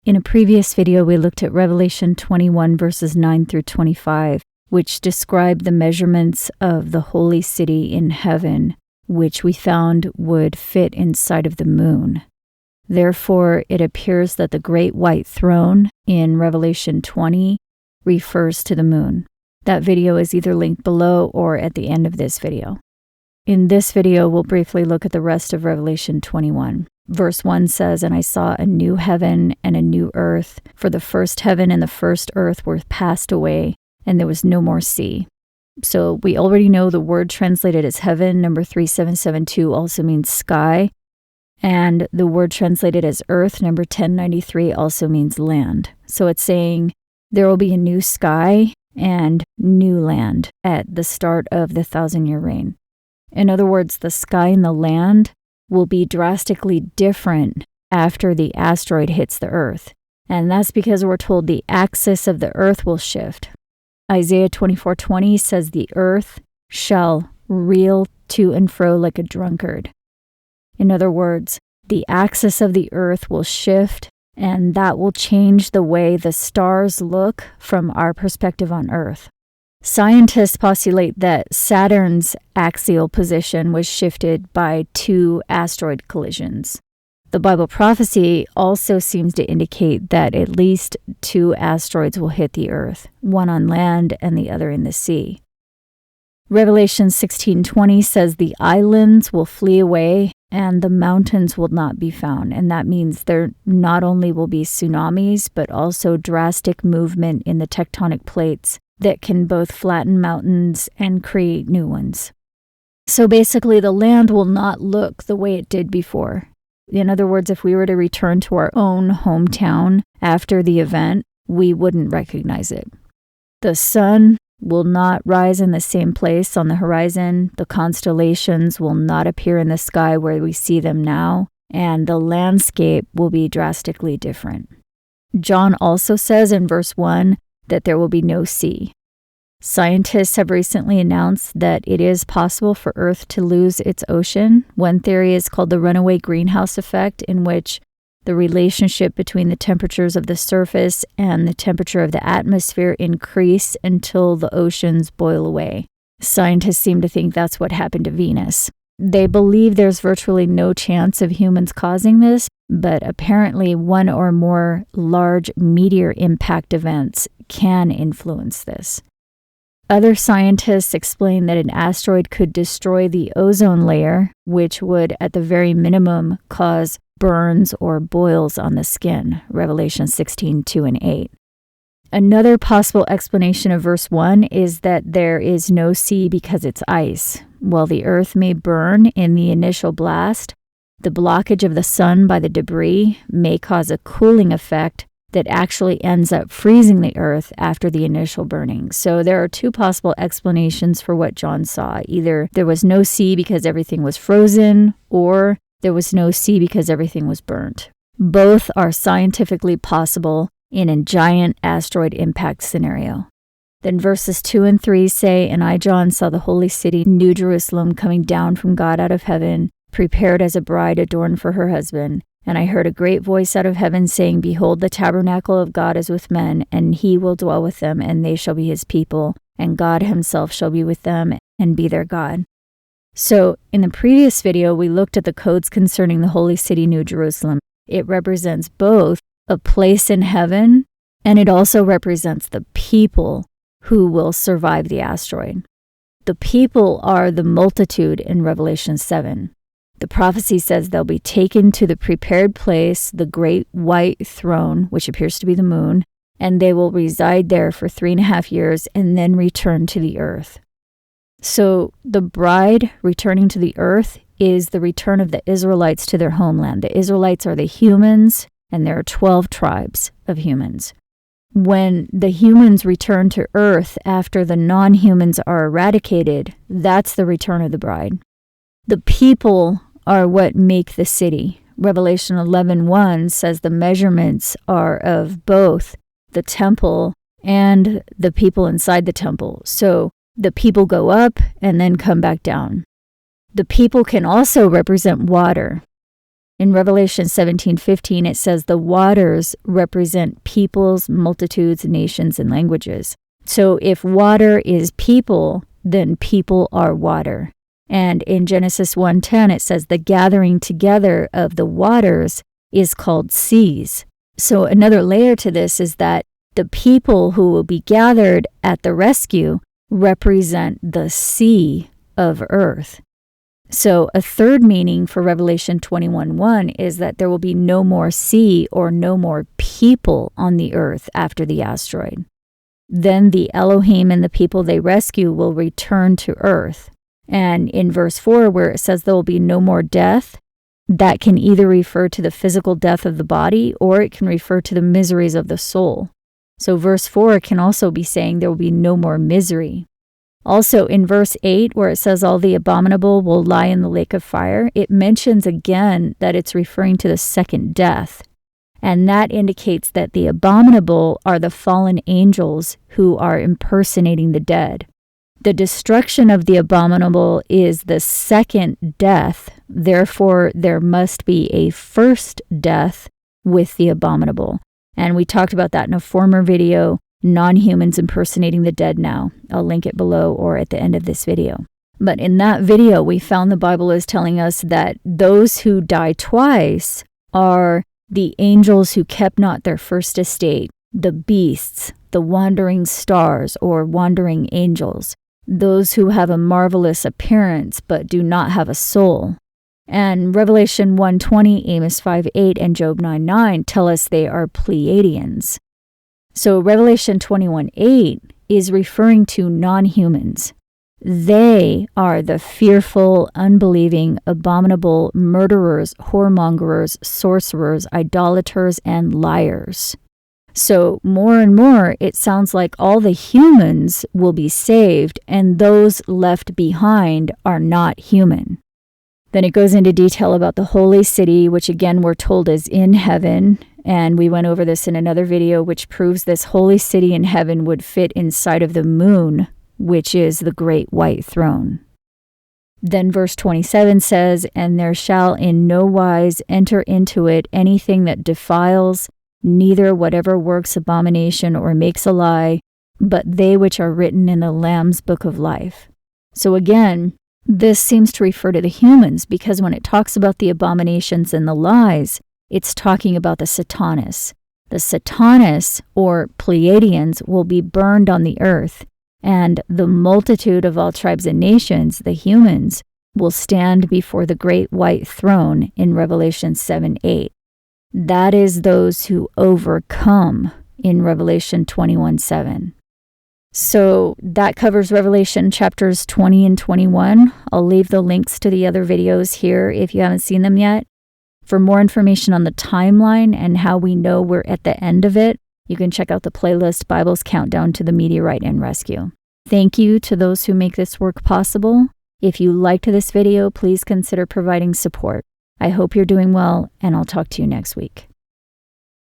In a previous video, we looked at Revelation 21 verses 9 through 25, which describe the measurements of the holy city in heaven, which we found would fit inside of the moon. Therefore, it appears that the great white throne in Revelation 20 refers to the moon. That video is either linked below or at the end of this video. In this video, we'll briefly look at the rest of Revelation 21. Verse 1 says, "And I saw a new heaven and a new earth, for the first heaven and the first earth were passed away, and there was no more sea." So we already know the word translated as heaven, number 3772, also means sky, and the word translated as earth, number 1093, also means land. So it's saying there will be a new sky and new land at the start of the 1,000-year reign. In other words, the sky and the land will be drastically different after the asteroid hits the earth. And that's because we're told the axis of the earth will shift. Isaiah 24:20 says the earth shall reel to and fro like a drunkard. In other words, the axis of the earth will shift, and that will change the way the stars look from our perspective on Earth. Scientists postulate that Saturn's axial position was shifted by 2 asteroid collisions. The Bible prophecy also seems to indicate that at least 2 asteroids will hit the Earth, one on land and the other in the sea. Revelation 16:20 says the islands will flee away and the mountains will not be found. And that means there not only will be tsunamis, but also drastic movement in the tectonic plates that can both flatten mountains and create new ones. So basically, the land will not look the way it did before. In other words, if we were to return to our own hometown after the event, we wouldn't recognize it. The sun will not rise in the same place on the horizon. The constellations will not appear in the sky where we see them now, and the landscape will be drastically different. John also says in verse 1 that there will be no sea. Scientists have recently announced that it is possible for Earth to lose its ocean. One theory is called the runaway greenhouse effect, in which the relationship between the temperatures of the surface and the temperature of the atmosphere increase until the oceans boil away. Scientists seem to think that's what happened to Venus. They believe there's virtually no chance of humans causing this, but apparently one or more large meteor impact events can influence this. Other scientists explain that an asteroid could destroy the ozone layer, which would, at the very minimum, cause burns or boils on the skin, Revelation 16:2 and 8. Another possible explanation of verse 1 is that there is no sea because it's ice. While the earth may burn in the initial blast, the blockage of the sun by the debris may cause a cooling effect that actually ends up freezing the earth after the initial burning. So there are 2 possible explanations for what John saw. Either there was no sea because everything was frozen, or there was no sea because everything was burnt. Both are scientifically possible in a giant asteroid impact scenario. Then verses 2 and 3 say, "And I, John, saw the holy city, New Jerusalem, coming down from God out of heaven, prepared as a bride adorned for her husband. And I heard a great voice out of heaven saying, Behold, the tabernacle of God is with men, and he will dwell with them, and they shall be his people, and God himself shall be with them and be their God." So in the previous video, we looked at the codes concerning the holy city, New Jerusalem. It represents both a place in heaven, and it also represents the people who will survive the asteroid. The people are the multitude in Revelation 7. The prophecy says they'll be taken to the prepared place, the great white throne, which appears to be the moon, and they will reside there for 3.5 years and then return to the earth. So the bride returning to the earth is the return of the Israelites to their homeland. The Israelites are the humans, and there are 12 tribes of humans. When the humans return to earth after the non-humans are eradicated, that's the return of the bride. The people are what make the city. Revelation 11:1 says the measurements are of both the temple and the people inside the temple. So the people go up and then come back down. The people can also represent water. In Revelation 17:15, it says the waters represent peoples, multitudes, nations, and languages. So if water is people, then people are water. And in Genesis 1:10, it says the gathering together of the waters is called seas. So another layer to this is that the people who will be gathered at the rescue represent the sea of earth. So a third meaning for Revelation 21:1 is that there will be no more sea or no more people on the earth after the asteroid. Then the Elohim and the people they rescue will return to earth. And in verse 4, where it says there will be no more death, that can either refer to the physical death of the body or it can refer to the miseries of the soul. So verse 4 can also be saying there will be no more misery. Also in verse 8, where it says all the abominable will lie in the lake of fire, it mentions again that it's referring to the second death. And that indicates that the abominable are the fallen angels who are impersonating the dead. The destruction of the abominable is the second death. Therefore, there must be a first death with the abominable. And we talked about that in a former video, non-humans impersonating the dead now. I'll link it below or at the end of this video. But in that video, we found the Bible is telling us that those who die twice are the angels who kept not their first estate, the beasts, the wandering stars or wandering angels, those who have a marvelous appearance but do not have a soul. And Revelation 1:20, Amos 5:8, and Job 9:9 tell us they are Pleiadians. So Revelation 21:8 is referring to non-humans. They are the fearful, unbelieving, abominable murderers, whoremongers, sorcerers, idolaters, and liars. So more and more, it sounds like all the humans will be saved and those left behind are not human. Then it goes into detail about the holy city, which again we're told is in heaven. And we went over this in another video, which proves this holy city in heaven would fit inside of the moon, which is the great white throne. Then verse 27 says, and there shall in no wise enter into it anything that defiles, neither whatever works abomination or makes a lie, but they which are written in the Lamb's book of life. So again, this seems to refer to the humans because when it talks about the abominations and the lies, it's talking about the Satanas. The Satanas, or Pleiadians, will be burned on the earth, and the multitude of all tribes and nations, the humans, will stand before the great white throne in Revelation 7:8. That is those who overcome in Revelation 21:7. So that covers Revelation chapters 20 and 21. I'll leave the links to the other videos here if you haven't seen them yet. For more information on the timeline and how we know we're at the end of it, you can check out the playlist Bible's Countdown to the Meteorite and Rescue. Thank you to those who make this work possible. If you liked this video, please consider providing support. I hope you're doing well, and I'll talk to you next week.